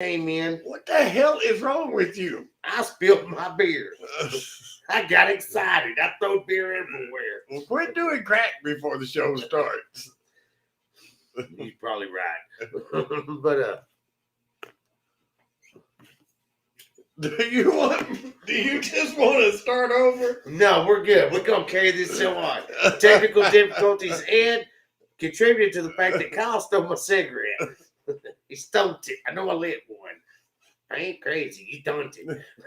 came in. What the hell is wrong with you? I spilled my beer. I got excited. I throw beer everywhere. Well, quit doing crack before the show starts. He's probably right. But do you just want to start over? no, we're good. We're gonna carry this show on. Technical difficulties and contributed to the fact that Kyle stole my cigarette. He stole it. I know I lit one. I ain't crazy. You don't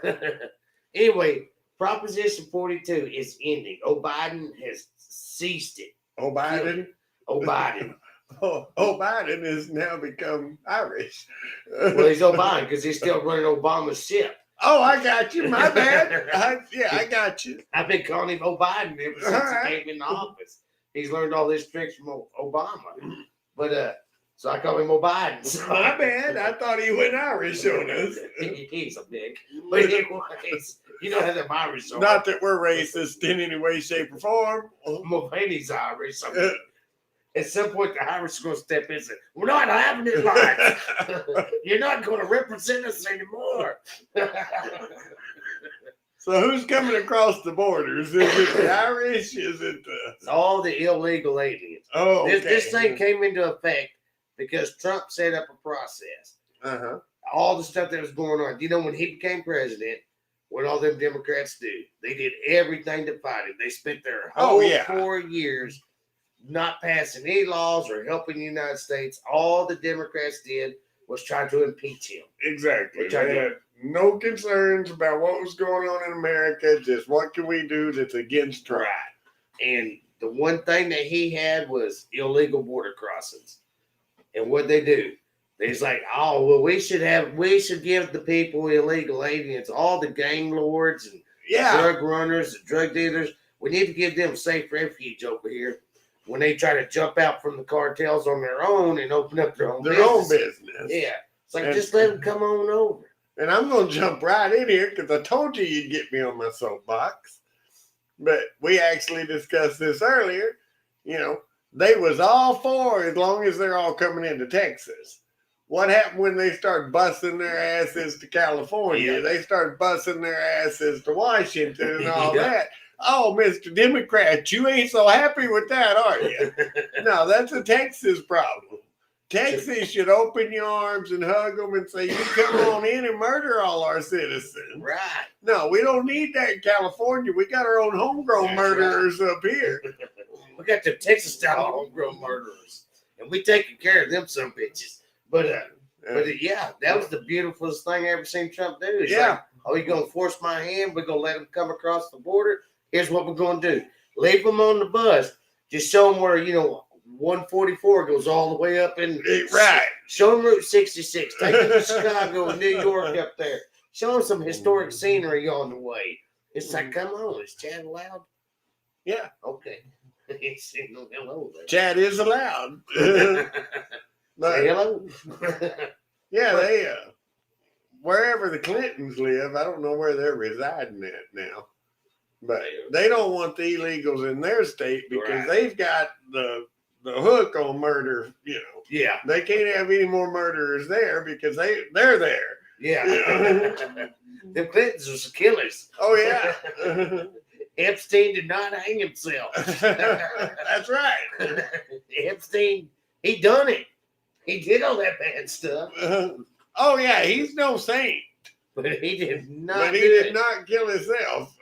it. Anyway, Proposition 42 is ending. Biden has ceased it. Biden? Biden. Biden has now become Irish. Well, he's Biden because he's still running Obama's ship. Oh, I got you. My bad. I got you. I've been calling him Biden ever since he came in the office. He's learned all this tricks from Obama. But so I call him Biden. So. My bad. I thought he went Irish on us. He's a big. But anyways, you know how the Irish are. Not that we're racist in any way, shape, or form. Mulvaney's Irish. I mean, at some point, the Irish are going to step in and say, we're not having it like you're not going to represent us anymore. So who's coming across the borders? Is it the Irish? Is it It's all the illegal aliens. Oh, okay. This thing came into effect because Trump set up a process. Uh-huh. All the stuff that was going on. You know, when he became president, what all them Democrats do, they did everything to fight him. They spent their whole 4 years not passing any laws or helping the United States. All the Democrats did was try to impeach him. Exactly. They had no concerns about what was going on in America. Just what can we do that's against Trump? Right. And the one thing that he had was illegal border crossings. And what they do, they's like, oh, well, we should give the people illegal aliens, all the gang lords and drug runners and drug dealers. We need to give them safe refuge over here when they try to jump out from the cartels on their own and open up their own business. Yeah. It's like, just let them come on over. And I'm going to jump right in here because I told you you'd get me on my soapbox. But we actually discussed this earlier. You know, they was all for as long as they're all coming into Texas. What happened when they start busting their asses to California? Yeah. They start busting their asses to Washington and all that. Oh, Mr. Democrat, you ain't so happy with that, are you? No, that's a Texas problem. Texas should open your arms and hug them and say, you come on in and murder all our citizens. Right. No, we don't need that in California. We got our own homegrown murderers up here. We got the Texas-style homegrown murderers. And we taking care of them some bitches. But yeah, that was the beautifulest thing I ever seen Trump do. It's like, oh, you going to force my hand? We're going to let them come across the border? Here's what we're going to do. Leave them on the bus. Just show them where, 144 goes all the way up in. Right. Show them Route 66. Take them to Chicago and New York up there. Show them some historic scenery on the way. It's like, come on. Is Chad allowed? Yeah. Okay. He's saying no hello there. Chad is allowed. Say hello. Yeah, they wherever the Clintons live, I don't know where they're residing at now. But they don't want the illegals in their state because they've got the hook on murder, Yeah. They can't have any more murderers there because they're there. Yeah. The Clintons are some killers. Oh, yeah. Epstein did not hang himself. That's right. Epstein, he done it. He did all that bad stuff. Oh, yeah, he's no saint. But he did not. But he did not kill himself.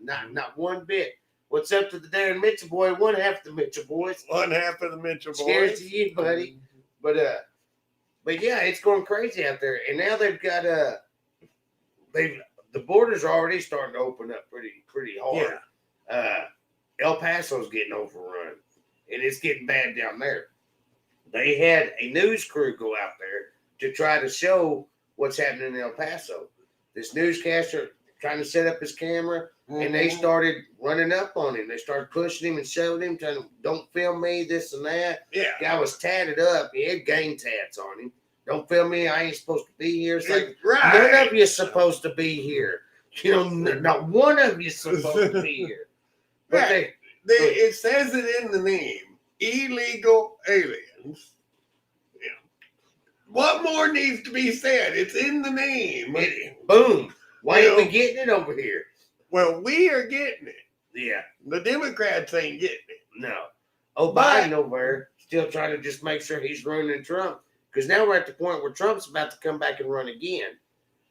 Not one bit. What's up to the Darren Mitchell boy? One half of the Mitchell boys. One half of the Mitchell boys. Cheers to you, buddy. But yeah, it's going crazy out there. And now they've got the borders are already starting to open up pretty hard. Yeah. El Paso's getting overrun, and it's getting bad down there. They had a news crew go out there to try to show what's happening in El Paso. This newscaster trying to set up his camera, and they started running up on him. They started pushing him and shoving him, telling him, don't film me, this and that. Yeah. Guy was tatted up. He had gang tats on him. Don't film me. I ain't supposed to be here. It's like, none of you supposed to be here. Not one of you supposed to be here. But it says it in the name. Illegal aliens. Yeah. What more needs to be said? It's in the name. Boom. Why You ain't we know, getting it over here? well, we are getting it. Yeah. The Democrats ain't getting it. No. Oh, But- Biden over there still trying to just make sure he's ruining Trump. Because now we're at the point where Trump's about to come back and run again.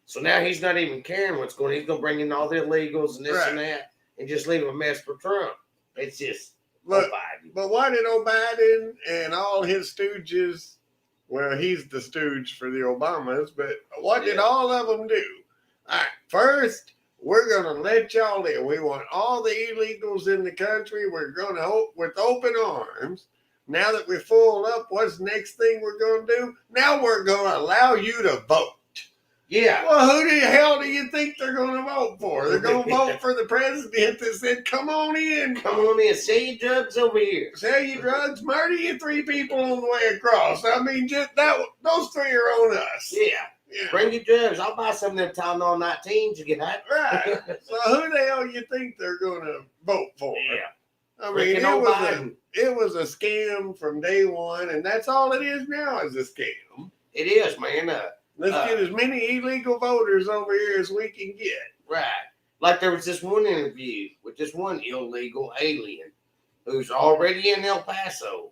So now he's not even caring what's going on. He's going to bring in all the illegals and this and that and just leave a mess for Trump. It's just Biden. But why did Biden and all his stooges, well, he's the stooge for the Obamas, but what did all of them do? All right, first, we're going to let y'all in. We want all the illegals in the country. We're going to hope with open arms. Now that we're full up, what's the next thing we're going to do? Now we're going to allow you to vote. Yeah. Well, who the hell do you think they're going to vote for? They're going to vote for the president that said, come on in. Come on in. Sell your drugs over here. Sell your drugs, murder you 3 people on the way across. I mean, just that. Those 3 are on us. Yeah. Bring your drugs. I'll buy some of them Tylenol 19s you get hot. Right. So who the hell you think they're going to vote for? Yeah. I mean, it was a scam from day one, and that's all it is now is a scam. It is, man. Let's get as many illegal voters over here as we can get. Right. Like there was this one interview with this one illegal alien who's already in El Paso,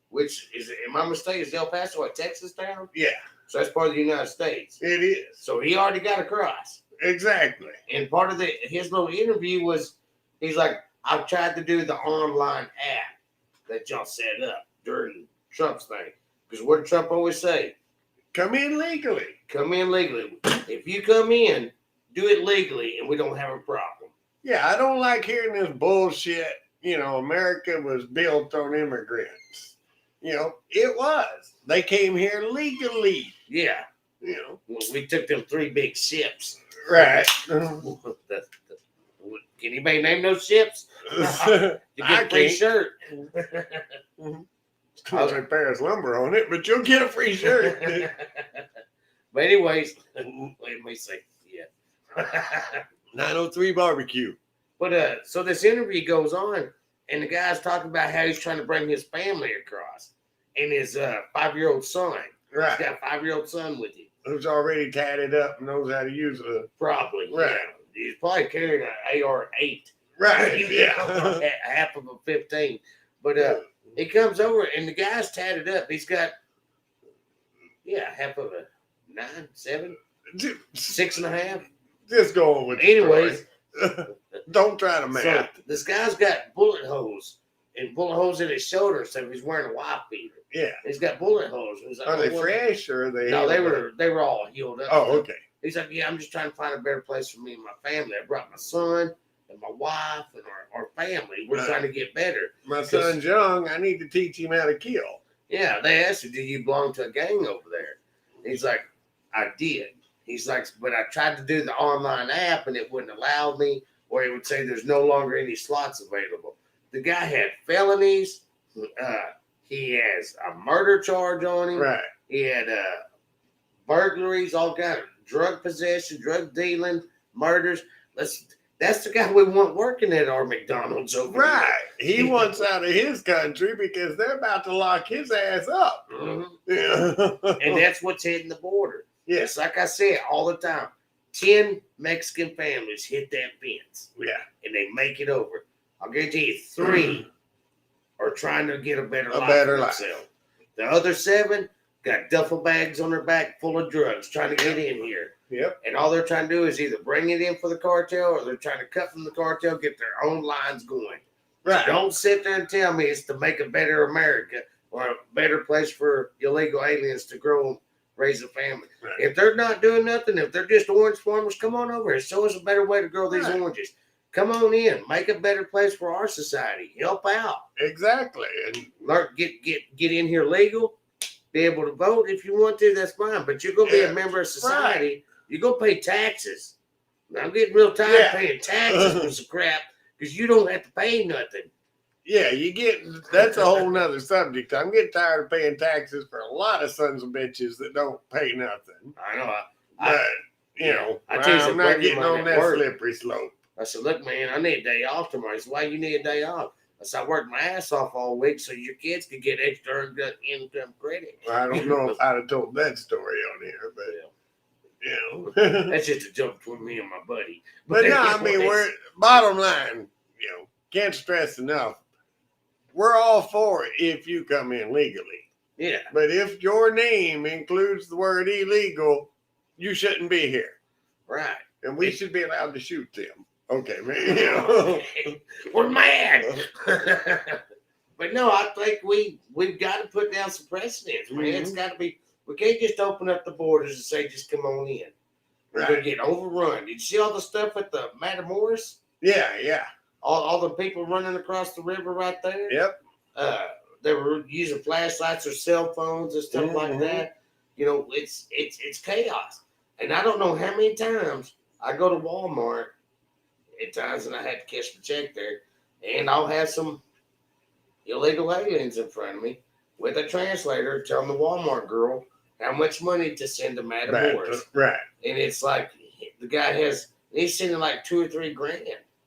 which is, in my mistake, is El Paso a Texas town? Yeah. So that's part of the United States. It is. So he already got across. Exactly. And part of his little interview was, he's like, I've tried to do the online app that y'all set up during Trump's thing. Because what did Trump always say? Come in legally. Come in legally. If you come in, do it legally, and we don't have a problem. Yeah, I don't like hearing this bullshit. You know, America was built on immigrants. You know, it was. They came here legally. Yeah. You know. Well, we took them 3 big ships. Right. Can anybody name those ships? You get a free shirt. Cause like Paris lumber on it, but you'll get a free shirt. But anyways, let me say, yeah. 903 barbecue. But so this interview goes on, and the guy's talking about how he's trying to bring his family across, and his 5-year-old son. Right. He's got a 5-year-old son with him. Who's already tatted up and knows how to use it. Probably. Right. Yeah. He's probably carrying an AR-8. Right. Yeah. Half of a 15. But he comes over, and the guy's tatted up. He's got, half of a 9, 7, 6.5. Just going with Anyways. Don't try to math. So this guy's got bullet holes in his shoulder, so he's wearing a wife beater. Yeah. He's got bullet holes. Like, are they fresh or are they? No, they were all healed up. Oh, okay. He's like, I'm just trying to find a better place for me and my family. I brought my son and my wife and our family. We're trying to get better. My son's young. I need to teach him how to kill. Yeah, they asked him, do you belong to a gang over there? He's like, I did. He's like, but I tried to do the online app and it wouldn't allow me, or it would say there's no longer any slots available. The guy had felonies. He has a murder charge on him. Right. He had burglaries, all kind of drug possession, drug dealing, murders. That's the guy we want working at our McDonald's over right. here. He wants out of his country because they're about to lock his ass up. Mm-hmm. Yeah. And that's what's hitting the border. Yes. It's like I said all the time. 10 Mexican families hit that fence. Yeah. And they make it over. I'll guarantee you 3 are trying to get a better life for themselves. The other 7 got duffel bags on their back full of drugs trying to get in here. Yep. And all they're trying to do is either bring it in for the cartel or they're trying to cut from the cartel, get their own lines going. Right. So don't sit there and tell me it's to make a better America or a better place for illegal aliens to grow and raise a family. Right. If they're not doing nothing, if they're just orange farmers, come on over here. Show us a better way to grow these oranges. Come on in. Make a better place for our society. Help out. Exactly. And learn, get in here legal. Be able to vote if you want to. That's fine. But you're gonna be a member of society. Right. You're gonna pay taxes. Now, I'm getting real tired of paying taxes for some crap because you don't have to pay nothing. Yeah, that's a whole nother subject. I'm getting tired of paying taxes for a lot of sons of bitches that don't pay nothing. I know. I'm not getting on that slippery slope. I said, look, man, I need a day off tomorrow. He said, why you need a day off? I worked my ass off all week so your kids could get extra income credit. I don't know if I'd have told that story on here, but That's just a joke between me and my buddy. But no, I mean, we're bottom line, can't stress enough. We're all for it if you come in legally. Yeah. But if your name includes the word illegal, you shouldn't be here. Right. And we should be allowed to shoot them. Okay, man. We're mad. But no, I think we've got to put down some precedents, man. It's got to be. We can't just open up the borders and say just come on in. We're gonna get overrun. Did you see all the stuff at the Matamoros? Yeah. All the people running across the river right there. Yep. They were using flashlights or cell phones and stuff like that. It's chaos. And I don't know how many times I go to Walmart at times and I had to cash the check there, and I'll have some illegal aliens in front of me with a translator telling the Walmart girl how much money to send to Matamoros. Right. And it's like the guy he's sending like $2 or $3 grand.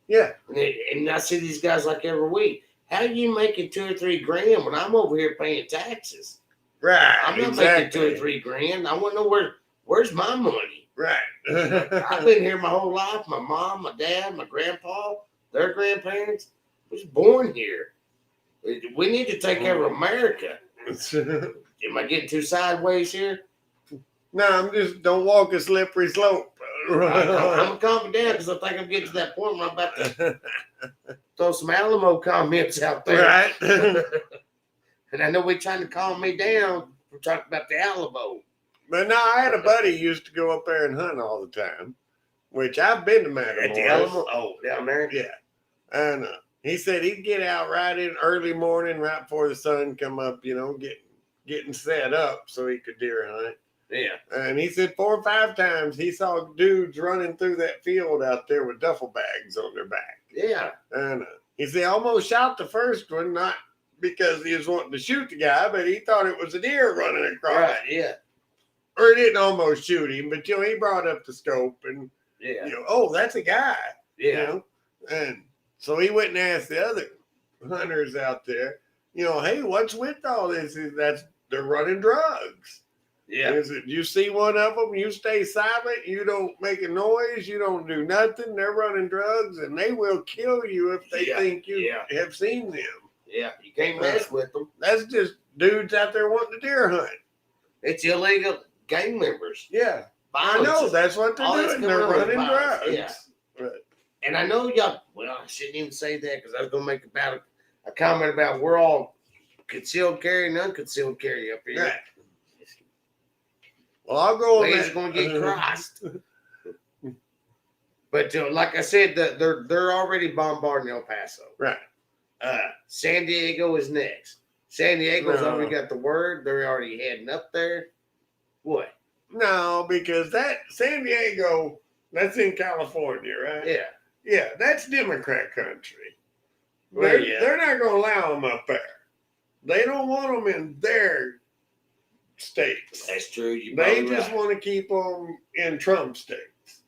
Yeah. And I see these guys like every week. How are you making $2 or $3 grand when I'm over here paying taxes? Right. I'm not making $2 or $3 grand. I want to know where's my money. Right. I've been here my whole life. My mom, my dad, my grandpa, their grandparents was born here. We need to take care of America. Am I getting too sideways here? No, I'm just don't walk a slippery slope. I'm gonna calm it down because I think I'm getting to that point where I'm about to throw some Alamo comments out there. Right. And I know we're trying to calm me down. We're talking about the Alamo. But no, I had a buddy who used to go up there and hunt all the time, which I've been to Matamoros. At the Alamo? Oh, down there? Yeah. And he said he'd get out right in early morning, right before the sun come up, getting set up so he could deer hunt. Yeah. And he said 4 or 5 times he saw dudes running through that field out there with duffel bags on their back. Yeah. And he said almost shot the first one, not because he was wanting to shoot the guy, but he thought it was a deer running across. Right, yeah. Or he didn't almost shoot him, but he brought up the scope and oh, that's a guy. Yeah. And so he went and asked the other hunters out there, hey, what's with all this? They're running drugs. Yeah. Is it you see one of them, you stay silent, you don't make a noise, you don't do nothing. They're running drugs and they will kill you if they think you have seen them. Yeah, you can't mess with them. That's just dudes out there wanting to deer hunt. It's illegal gang members. Yeah. Violence. I know, that's what they're doing. They're running drugs. Yeah. Right. And I know y'all, well, I shouldn't even say that because I was going to make a comment about we're all concealed carry and unconcealed carry up here. Right. Well, I'll go on Ways are going to get crossed. But like I said, they're already bombarding El Paso. Right. San Diego is next. San Diego's already got the word. They're already heading up there. What? No, because that San Diego, that's in California, right? Yeah. Yeah, that's Democrat country. Well, they're not going to allow them up there. They don't want them in their states. That's true. They just want to keep them in Trump states.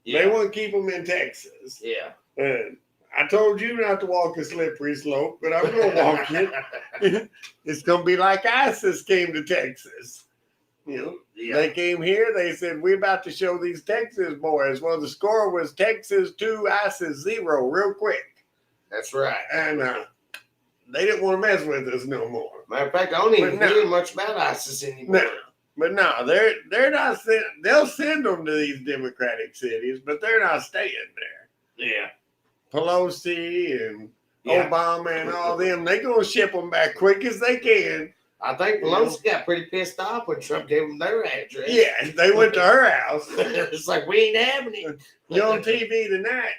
Yeah. They want to keep them in Texas. Yeah. And I told you not to walk a slippery slope, but I'm going to walk it. It's going to be like ISIS came to Texas. They came here. They said, we're about to show these Texas boys. Well, the score was Texas 2, ISIS 0 real quick. That's right. And they didn't want to mess with us no more. Matter of fact, I don't even hear much about ISIS anymore. No. But no, they're not. They'll send them to these Democratic cities, but they're not staying there. Yeah. Pelosi and Obama and all them, they gonna ship them back quick as they can. I think Pelosi got pretty pissed off when Trump gave them their address. Yeah, they went to her house. It's like, we ain't having it. You're on TV tonight.